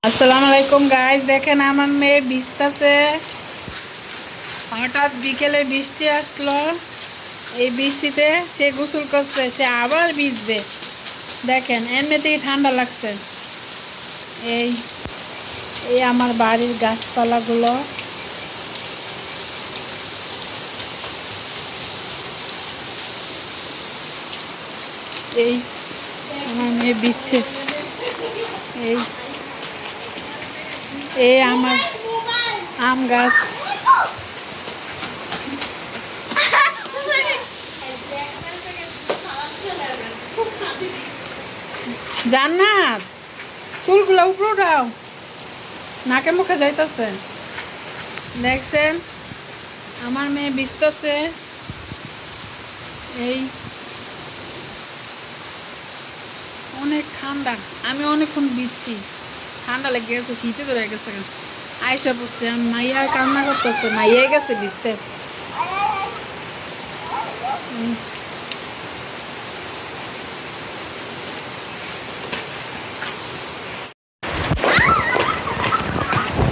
আসসালামু আলাইকুম গাইস, দেখেন আমার মেয়ে ভিজতেছে। হঠাৎ বিকেলে বৃষ্টি আসলো, এই বৃষ্টিতে সে গোসল করছে, সে আবার ভিজবে। দেখেন এমনিতেই ঠান্ডা লাগছে। এই এই আমার বাড়ির গাছপালাগুলো, এই আমার মেয়ে ভিজছে। এই এই আমার আম গাছ। জান্নাত, চুলগুলো উপরে উঠাও, নাকে মুখে যাইতেছে। দেখছেন আমার মেয়ে ভিজতেছে। এই অনেক ঠান্ডা, আমি অনেকক্ষণ ভিজছি, ঠান্ডা লেগে গেছে, শীতে ধরে গেছে। আয়সা পড়ছে, মাইয়া কান্না করতেছে, মাইয়াই গেছে ভিজতে।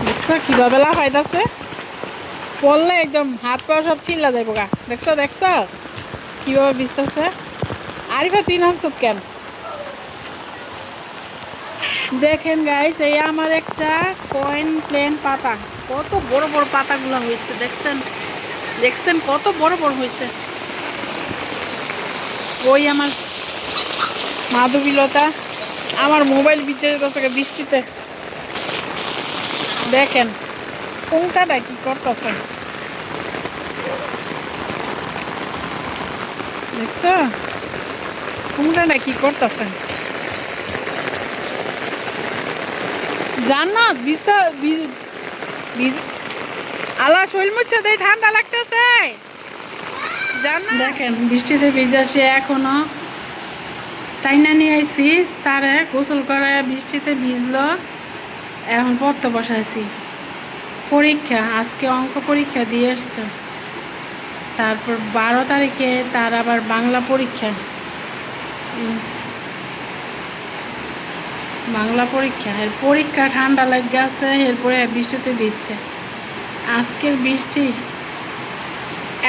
দেখছো কিভাবে লাফাইতেছে, পড়লে একদম হাত পা সব ছিল্লা যাইব গা। দেখছো দেখছো কিভাবে ভিজতেছে। আরিফা তুই নামছো কেন? দেখেন গাইস, এই আমার একটা কয়েন প্লেন পাতা, কত বড় বড় পাতাগুলো হয়েছে। দেখছেন দেখছেন কত বড় বড় হয়েছে। ওই আমার মাধবীলতা, আমার মোবাইল ভিজে যেতেছে বৃষ্টিতে। দেখেন কোনটাটা কি করতেছে, দেখছো কোনটাটা কি করতেছে। জান্নাত ভিজতে আলা শৈল মুচ্ছে দেয়, ঠান্ডা লাগতেছে। দেখেন বৃষ্টিতে ভিজাছে, এখনো টাইনা নিয়ে আইসি, তারে গোসল করে বৃষ্টিতে ভিজলো, এখন পড়তে বসাইছি। পরীক্ষা, আজকে অঙ্ক পরীক্ষা দিয়ে এসছে, তারপর 12 তারিখে তার আবার বাংলা পরীক্ষা। বাংলা পরীক্ষা, এর পরীক্ষা ঠান্ডা লেগে আছে, এরপরে বৃষ্টিতে দিচ্ছে। আজকের বৃষ্টি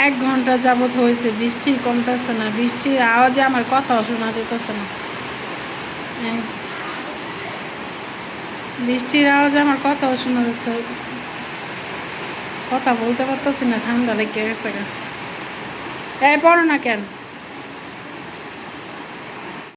1 ঘন্টা যাবৎ হয়েছে, বৃষ্টি কমতেছে না, বৃষ্টির আওয়াজে আমার কথাও শোনা যেতেছে না। বৃষ্টির আওয়াজে আমার কথাও শোনা যেতে, কথা বলতে পারতেছি না, ঠান্ডা লেগে গেছে। এই পড়ো না কেন?